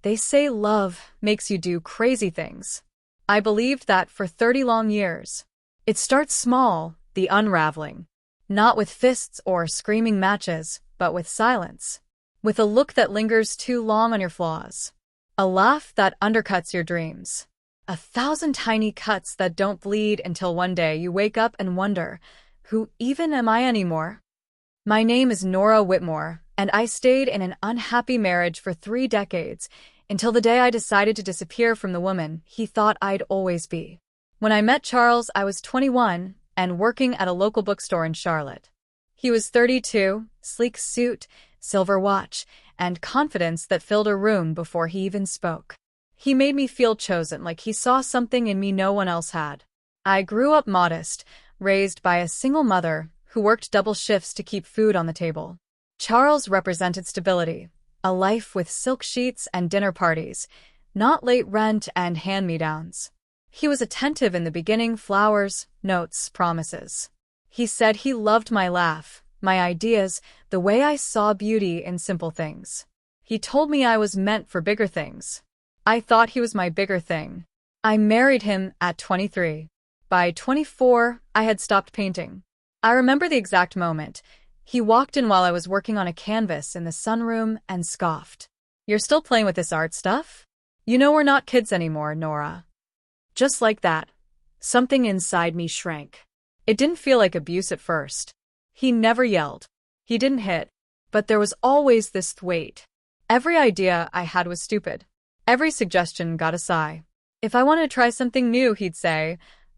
They say love makes you do crazy things. I believed that for 30 long years. It starts small, the unraveling. Not with fists or screaming matches, but with silence. With a look that lingers too long on your flaws. A laugh that undercuts your dreams. 1,000 tiny cuts that don't bleed until one day you wake up and wonder, who even am I anymore? My name is Nora Whitmore, and I stayed in an unhappy marriage for 3 decades, until the day I decided to disappear from the woman he thought I'd always be. When I met Charles, I was 21 and working at a local bookstore in Charlotte. He was 32, sleek suit, silver watch, and confidence that filled a room before he even spoke. He made me feel chosen, like he saw something in me no one else had. I grew up modest, raised by a single mother who worked double shifts to keep food on the table. Charles represented stability, a life with silk sheets and dinner parties, not late rent and hand-me-downs. He was attentive in the beginning, flowers, notes, promises. He said he loved my laugh, my ideas, the way I saw beauty in simple things. He told me I was meant for bigger things. I thought he was my bigger thing. I married him at 23. By 24, I had stopped painting. I remember the exact moment. He walked in while I was working on a canvas in the sunroom and scoffed. "You're still playing with this art stuff? You know we're not kids anymore, Nora." Just like that, something inside me shrank. It didn't feel like abuse at first. He never yelled. He didn't hit. But there was always this weight. Every idea I had was stupid. Every suggestion got a sigh. If I wanted to try something new, he'd say,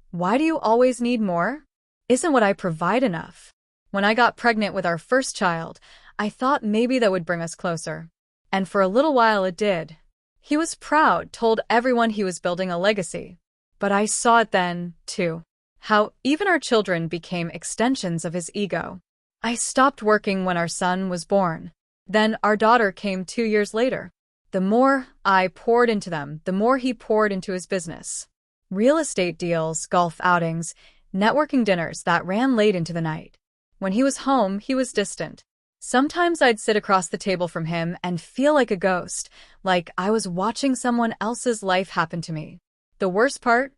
"Why do you always need more? Isn't what I provide enough?" When I got pregnant with our first child, I thought maybe that would bring us closer. And for a little while it did. He was proud, told everyone he was building a legacy. But I saw it then, too. How even our children became extensions of his ego. I stopped working when our son was born. Then our daughter came 2 years later. The more I poured into them, the more he poured into his business. Real estate deals, golf outings, networking dinners that ran late into the night. When he was home, he was distant. Sometimes I'd sit across the table from him and feel like a ghost, like I was watching someone else's life happen to me. The worst part?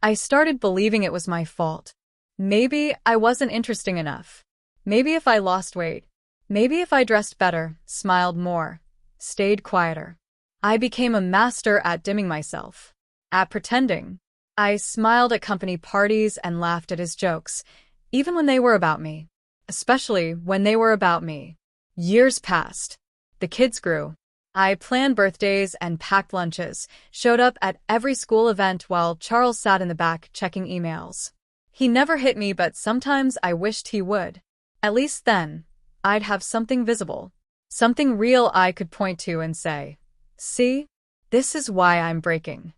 I started believing it was my fault. Maybe I wasn't interesting enough. Maybe if I lost weight. Maybe if I dressed better, smiled more, stayed quieter. I became a master at dimming myself. At pretending. I smiled at company parties and laughed at his jokes, even when they were about me. Especially when they were about me. Years passed. The kids grew. I planned birthdays and packed lunches, showed up at every school event while Charles sat in the back checking emails. He never hit me, but sometimes I wished he would. At least then, I'd have something visible. Something real I could point to and say, "See? This is why I'm breaking."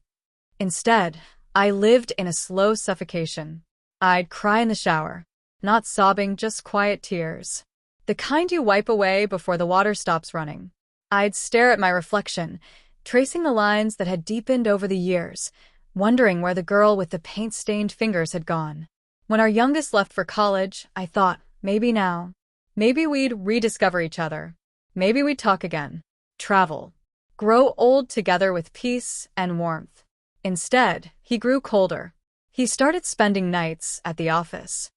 Instead, I lived in a slow suffocation. I'd cry in the shower. Not sobbing, just quiet tears. The kind you wipe away before the water stops running. I'd stare at my reflection, tracing the lines that had deepened over the years, wondering where the girl with the paint-stained fingers had gone. When our youngest left for college, I thought, maybe now. Maybe we'd rediscover each other. Maybe we'd talk again. Travel. Grow old together with peace and warmth. Instead, he grew colder. He started spending nights at the office.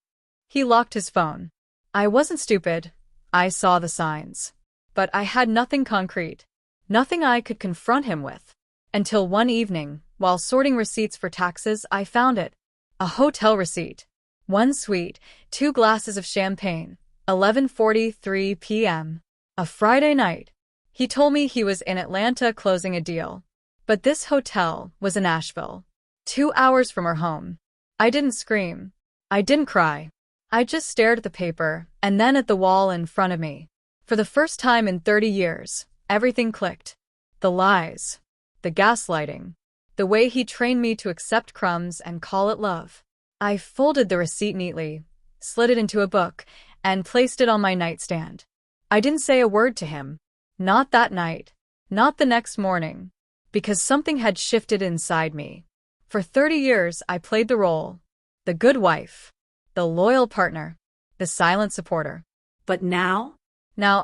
He locked his phone. I wasn't stupid. I saw the signs. But I had nothing concrete. Nothing I could confront him with. Until one evening, while sorting receipts for taxes, I found it. A hotel receipt. 1 suite, 2 glasses of champagne. 11:43 p.m. A Friday night. He told me he was in Atlanta closing a deal. But this hotel was in Asheville. 2 hours from her home. I didn't scream. I didn't cry. I just stared at the paper, and then at the wall in front of me. For the first time in 30 years, everything clicked. The lies. The gaslighting. The way he trained me to accept crumbs and call it love. I folded the receipt neatly, slid it into a book, and placed it on my nightstand. I didn't say a word to him. Not that night. Not the next morning. Because something had shifted inside me. For 30 years, I played the role. The good wife. The loyal partner. The silent supporter. But now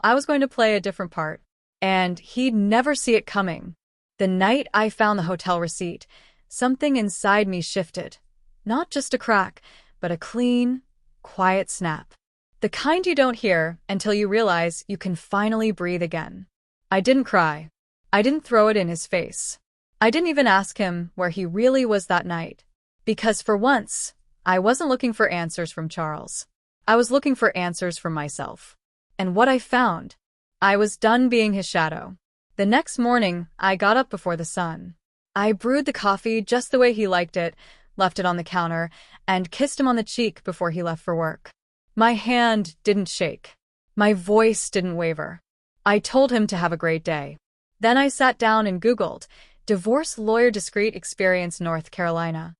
I was going to play a different part. And he'd never see it coming. The night I found the hotel receipt, something inside me shifted. Not just a crack, but a clean, quiet snap. The kind you don't hear until you realize you can finally breathe again. I didn't cry. I didn't throw it in his face. I didn't even ask him where he really was that night. Because for once, I wasn't looking for answers from Charles. I was looking for answers from myself. And what I found, I was done being his shadow. The next morning, I got up before the sun. I brewed the coffee just the way he liked it, left it on the counter, and kissed him on the cheek before he left for work. My hand didn't shake. My voice didn't waver. I told him to have a great day. Then I sat down and Googled, Divorce Lawyer Discreet Experience North Carolina.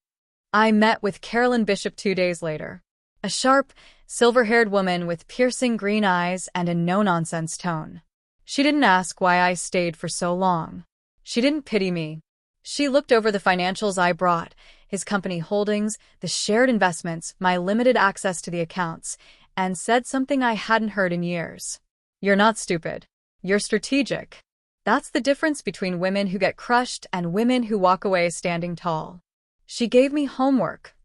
I met with Carolyn Bishop 2 days later. A sharp, silver-haired woman with piercing green eyes and a no-nonsense tone. She didn't ask why I stayed for so long. She didn't pity me. She looked over the financials I brought, his company holdings, the shared investments, my limited access to the accounts, and said something I hadn't heard in years. You're not stupid. You're strategic. That's the difference between women who get crushed and women who walk away standing tall. She gave me homework.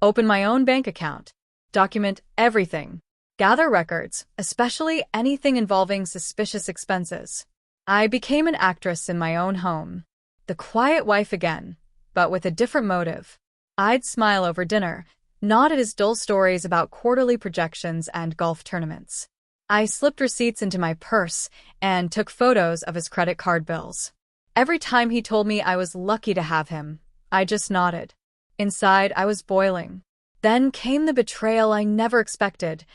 Open my own bank account. Document everything. Gather records, especially anything involving suspicious expenses. I became an actress in my own home. The quiet wife again, but with a different motive. I'd smile over dinner, nod at his dull stories about quarterly projections and golf tournaments. I slipped receipts into my purse and took photos of his credit card bills. Every time he told me I was lucky to have him, I just nodded. Inside, I was boiling. Then came the betrayal I never expected.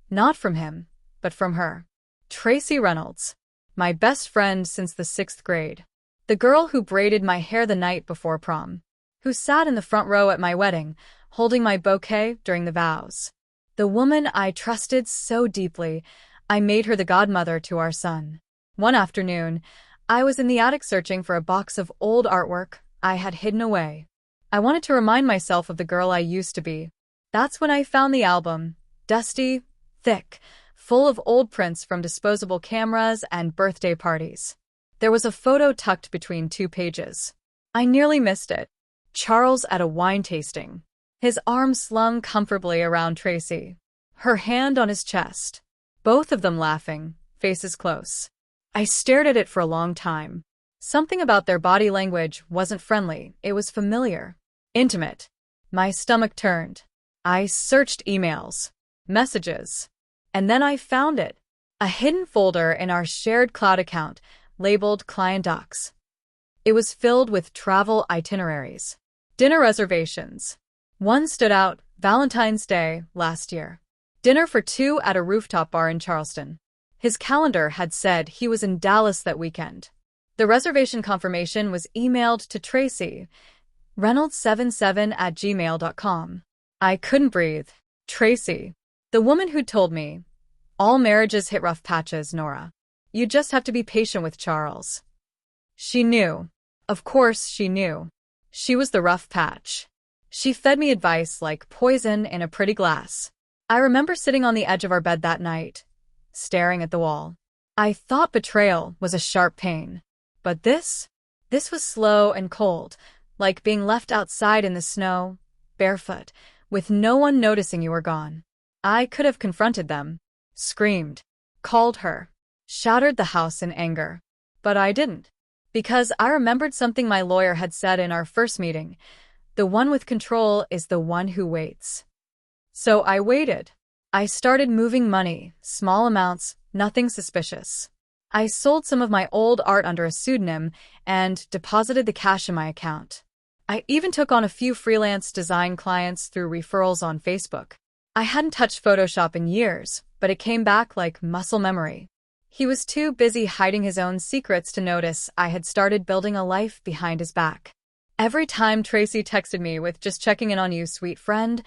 Not from him, but from her. Tracy Reynolds. My best friend since the 6th grade. The girl who braided my hair the night before prom. Who sat in the front row at my wedding, holding my bouquet during the vows. The woman I trusted so deeply, I made her the godmother to our son. One afternoon, I was in the attic searching for a box of old artwork I had hidden away. I wanted to remind myself of the girl I used to be. That's when I found the album, dusty, thick, full of old prints from disposable cameras and birthday parties. There was a photo tucked between 2 pages. I nearly missed it. Charles at a wine tasting. His arm slung comfortably around Tracy. Her hand on his chest. Both of them laughing, faces close. I stared at it for a long time. Something about their body language wasn't friendly, it was familiar. Intimate. My stomach turned. I searched emails, messages, and then I found it. A hidden folder in our shared cloud account, labeled Client Docs. It was filled with travel itineraries, dinner reservations. One stood out, Valentine's Day last year. Dinner for 2 at a rooftop bar in Charleston. His calendar had said he was in Dallas that weekend. The reservation confirmation was emailed to Tracy, reynolds77@gmail.com. I couldn't breathe. Tracy. The woman who'd told me, all marriages hit rough patches, Nora. You just have to be patient with Charles. She knew. Of course she knew. She was the rough patch. She fed me advice like poison in a pretty glass. I remember sitting on the edge of our bed that night, staring at the wall. I thought betrayal was a sharp pain. But this was slow and cold, like being left outside in the snow, barefoot, with no one noticing you were gone. I could have confronted them, screamed, called her, shattered the house in anger. But I didn't. Because I remembered something my lawyer had said in our first meeting. The one with control is the one who waits. So I waited. I started moving money, small amounts, nothing suspicious. I sold some of my old art under a pseudonym and deposited the cash in my account. I even took on a few freelance design clients through referrals on Facebook. I hadn't touched Photoshop in years, but it came back like muscle memory. He was too busy hiding his own secrets to notice I had started building a life behind his back. Every time Tracy texted me with "just checking in on you, sweet friend,"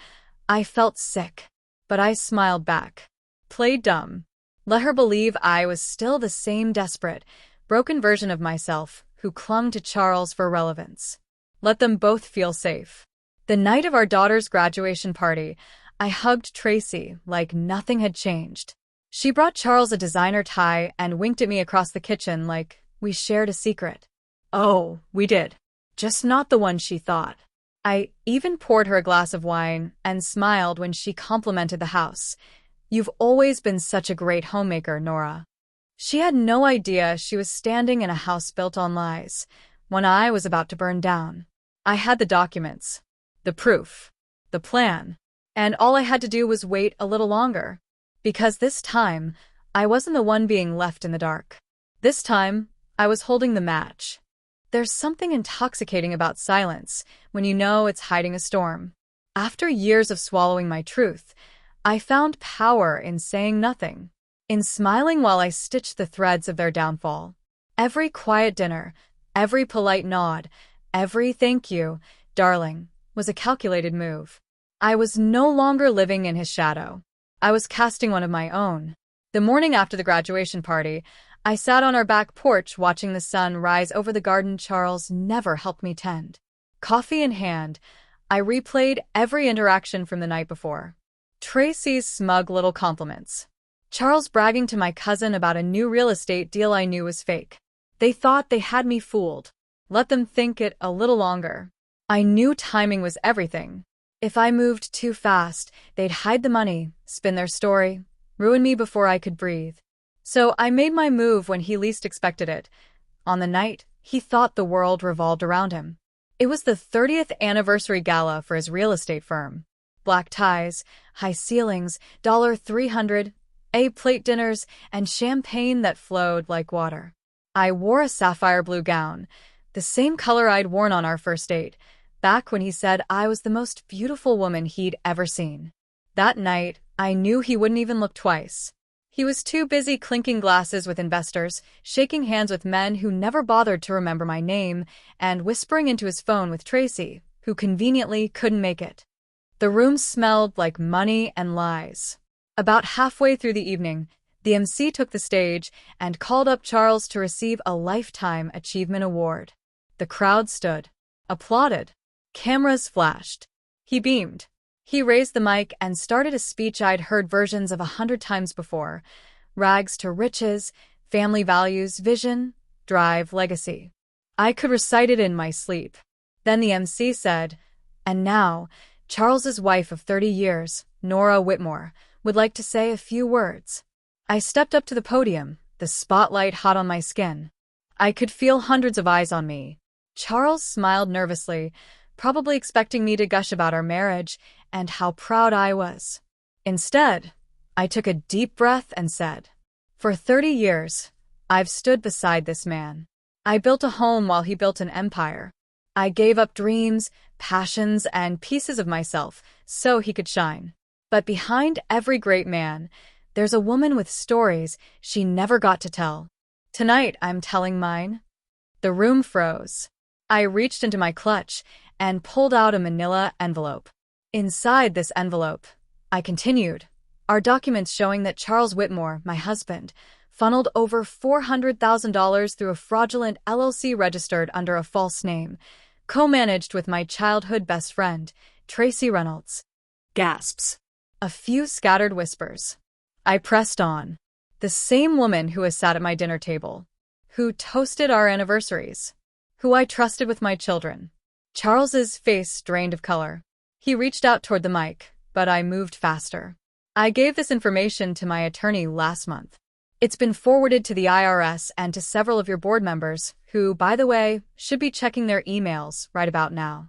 I felt sick. But I smiled back. Played dumb. Let her believe I was still the same desperate, broken version of myself who clung to Charles for relevance. Let them both feel safe. The night of our daughter's graduation party, I hugged Tracy like nothing had changed. She brought Charles a designer tie and winked at me across the kitchen like we shared a secret. Oh, we did. Just not the one she thought. I even poured her a glass of wine and smiled when she complimented the house. You've always been such a great homemaker, Nora. She had no idea she was standing in a house built on lies, one I was about to burn down. I had the documents, the proof, the plan, and all I had to do was wait a little longer. Because this time, I wasn't the one being left in the dark. This time, I was holding the match. There's something intoxicating about silence when you know it's hiding a storm. After years of swallowing my truth, I found power in saying nothing, in smiling while I stitched the threads of their downfall. Every quiet dinner, every polite nod, every thank you, darling, was a calculated move. I was no longer living in his shadow. I was casting one of my own. The morning after the graduation party, I sat on our back porch watching the sun rise over the garden Charles never helped me tend. Coffee in hand, I replayed every interaction from the night before. Tracy's smug little compliments. Charles bragging to my cousin about a new real estate deal I knew was fake. They thought they had me fooled. Let them think it a little longer. I knew timing was everything. If I moved too fast, they'd hide the money, spin their story, ruin me before I could breathe. So I made my move when he least expected it. On the night, he thought the world revolved around him. It was the 30th anniversary gala for his real estate firm. Black ties, high ceilings, $300, A-plate dinners, and champagne that flowed like water. I wore a sapphire blue gown, the same color I'd worn on our first date, back when he said I was the most beautiful woman he'd ever seen. That night, I knew he wouldn't even look twice. He was too busy clinking glasses with investors, shaking hands with men who never bothered to remember my name, and whispering into his phone with Tracy, who conveniently couldn't make it. The room smelled like money and lies. About halfway through the evening, the MC took the stage and called up Charles to receive a Lifetime Achievement Award. The crowd stood, applauded. Cameras flashed. He beamed. He raised the mic and started a speech I'd heard versions of 100 times before. Rags to riches, family values, vision, drive, legacy. I could recite it in my sleep. Then the MC said, "And now, Charles's wife of 30 years, Nora Whitmore, would like to say a few words." I stepped up to the podium, the spotlight hot on my skin. I could feel hundreds of eyes on me. Charles smiled nervously, probably expecting me to gush about our marriage and how proud I was. Instead, I took a deep breath and said, "For 30 years, I've stood beside this man. I built a home while he built an empire. I gave up dreams, passions, and pieces of myself so he could shine. But behind every great man, there's a woman with stories she never got to tell. Tonight, I'm telling mine." The room froze. I reached into my clutch and pulled out a manila envelope. Inside this envelope, I continued, are documents showing that Charles Whitmore, my husband, funneled over $400,000 through a fraudulent LLC registered under a false name, co-managed with my childhood best friend, Tracy Reynolds. Gasps. A few scattered whispers. I pressed on. The same woman who has sat at my dinner table, who toasted our anniversaries, who I trusted with my children. Charles's face drained of color. He reached out toward the mic, but I moved faster. I gave this information to my attorney last month. It's been forwarded to the IRS and to several of your board members, who, by the way, should be checking their emails right about now.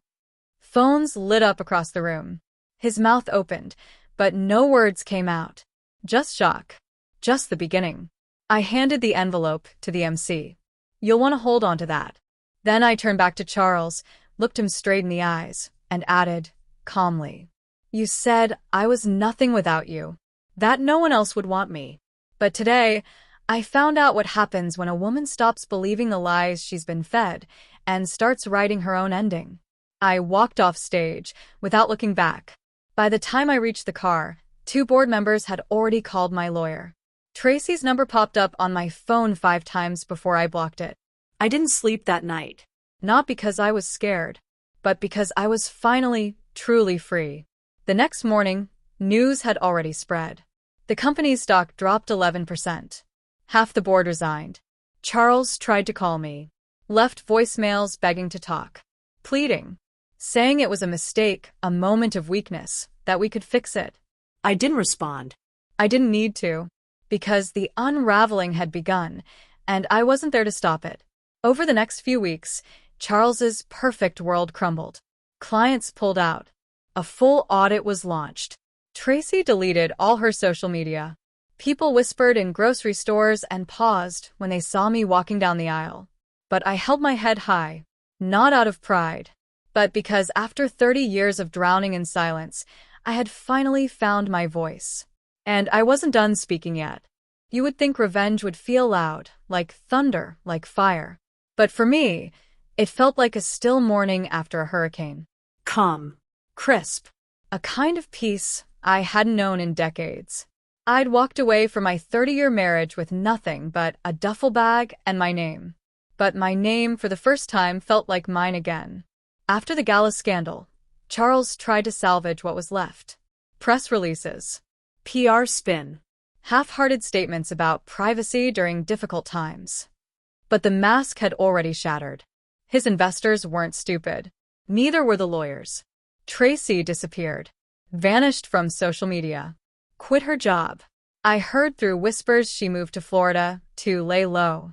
Phones lit up across the room. His mouth opened, but no words came out. Just shock. Just the beginning. I handed the envelope to the MC. You'll want to hold on to that. Then I turned back to Charles, looked him straight in the eyes, and added, calmly, "You said I was nothing without you, that no one else would want me. But today, I found out what happens when a woman stops believing the lies she's been fed and starts writing her own ending." I walked off stage without looking back. By the time I reached the car, 2 board members had already called my lawyer. Tracy's number popped up on my phone 5 times before I blocked it. I didn't sleep that night. Not because I was scared, but because I was finally, truly free. The next morning, news had already spread. The company's stock dropped 11%. Half the board resigned. Charles tried to call me. left voicemails begging to talk, pleading, saying it was a mistake, a moment of weakness, that we could fix it. I didn't respond. I didn't need to, because the unraveling had begun, and I wasn't there to stop it. Over the next few weeks, Charles's perfect world crumbled. Clients pulled out. A full audit was launched. Tracy deleted all her social media. People whispered in grocery stores and paused when they saw me walking down the aisle. But I held my head high, not out of pride, but because after 30 years of drowning in silence, I had finally found my voice. And I wasn't done speaking yet. You would think revenge would feel loud, like thunder, like fire. But for me, it felt like a still morning after a hurricane. Calm. Crisp. A kind of peace I hadn't known in decades. I'd walked away from my 30-year marriage with nothing but a duffel bag and my name. But my name, for the first time, felt like mine again. After the gala scandal, Charles tried to salvage what was left. Press releases, PR spin. half-hearted statements about privacy during difficult times. But the mask had already shattered. His investors weren't stupid. Neither were the lawyers. Tracy disappeared, vanished from social media, quit her job. I heard through whispers she moved to Florida to lay low.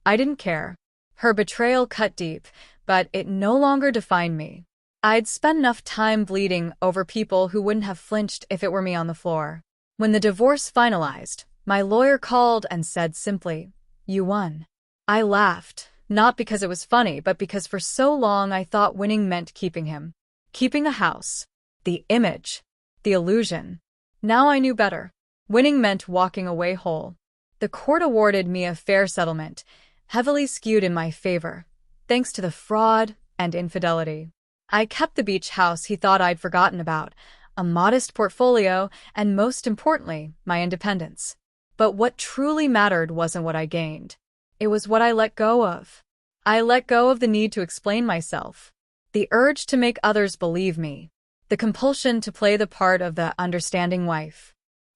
I didn't care. Her betrayal cut deep, but it no longer defined me. I'd spent enough time bleeding over people who wouldn't have flinched if it were me on the floor. When the divorce finalized, my lawyer called and said simply, "You won." I laughed, not because it was funny, but because for so long I thought winning meant keeping him. Keeping a house. The image. The illusion. Now I knew better. Winning meant walking away whole. The court awarded me a fair settlement, heavily skewed in my favor, thanks to the fraud and infidelity. I kept the beach house he thought I'd forgotten about, a modest portfolio, and most importantly, my independence. But what truly mattered wasn't what I gained. It was what I let go of. I let go of the need to explain myself, the urge to make others believe me, the compulsion to play the part of the understanding wife.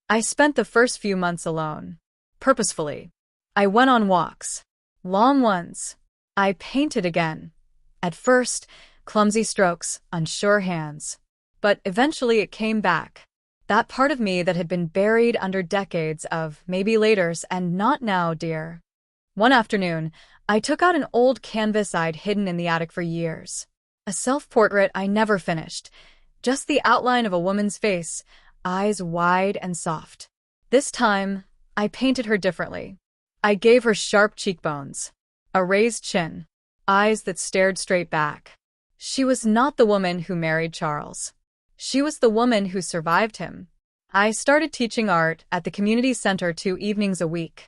I spent the first few months alone, purposefully. I went on walks, long ones. I painted again. At first, clumsy strokes, unsure hands. But eventually it came back. That part of me that had been buried under decades of maybe laters and not now, dear. One afternoon, I took out an old canvas I'd hidden in the attic for years. A self-portrait I never finished. Just the outline of a woman's face, eyes wide and soft. This time, I painted her differently. I gave her sharp cheekbones, a raised chin, eyes that stared straight back. She was not the woman who married Charles. She was the woman who survived him. I started teaching art at the community center 2 evenings a week.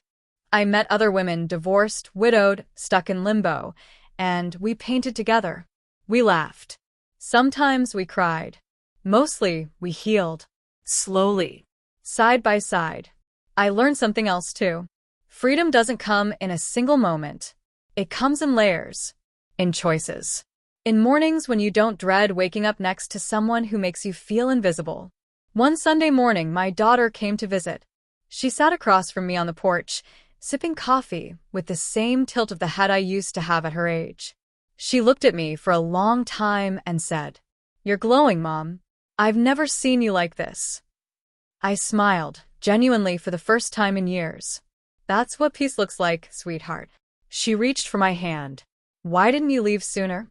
I met other women, divorced, widowed, stuck in limbo, and we painted together. We laughed. Sometimes we cried. Mostly, we healed. Slowly. Side by side. I learned something else too. Freedom doesn't come in a single moment. It comes in layers. In choices. In mornings when you don't dread waking up next to someone who makes you feel invisible. One Sunday morning, my daughter came to visit. She sat across from me on the porch, sipping coffee with the same tilt of the head I used to have at her age. She looked at me for a long time and said, "You're glowing, Mom. I've never seen you like this." I smiled, genuinely for the first time in years. "That's what peace looks like, sweetheart." She reached for my hand. "Why didn't you leave sooner?"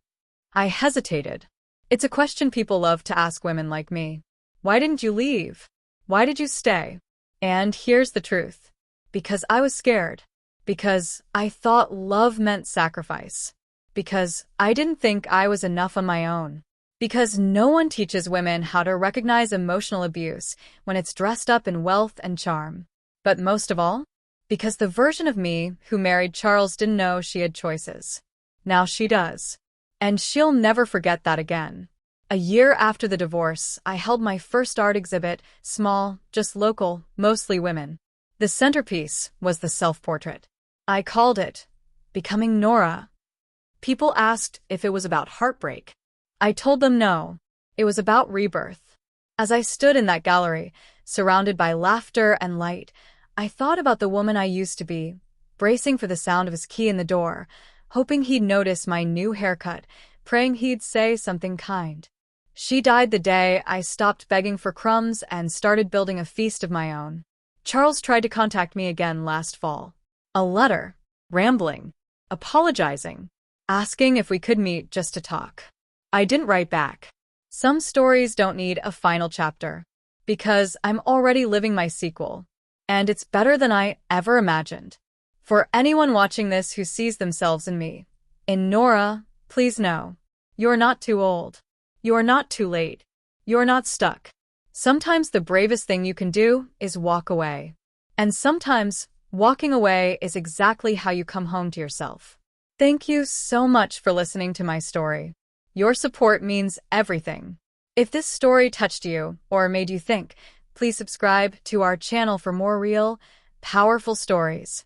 I hesitated. It's a question people love to ask women like me. Why didn't you leave? Why did you stay? And here's the truth. Because I was scared. Because I thought love meant sacrifice. Because I didn't think I was enough on my own. Because no one teaches women how to recognize emotional abuse when it's dressed up in wealth and charm. But most of all, because the version of me who married Charles didn't know she had choices. Now she does. And she'll never forget that again. A year after the divorce, I held my first art exhibit, small, just local, mostly women. The centerpiece was the self-portrait. I called it Becoming Nora. People asked if it was about heartbreak. I told them no, it was about rebirth. As I stood in that gallery, surrounded by laughter and light, I thought about the woman I used to be, bracing for the sound of his key in the door, hoping he'd notice my new haircut, praying he'd say something kind. She died the day I stopped begging for crumbs and started building a feast of my own. Charles tried to contact me again last fall. A letter, rambling, apologizing, asking if we could meet just to talk. I didn't write back. Some stories don't need a final chapter, because I'm already living my sequel, and it's better than I ever imagined. For anyone watching this who sees themselves in me, in Nora, please know, you're not too old. You're not too late. You're not stuck. Sometimes the bravest thing you can do is walk away. And sometimes, walking away is exactly how you come home to yourself. Thank you so much for listening to my story. Your support means everything. If this story touched you or made you think, please subscribe to our channel for more real, powerful stories.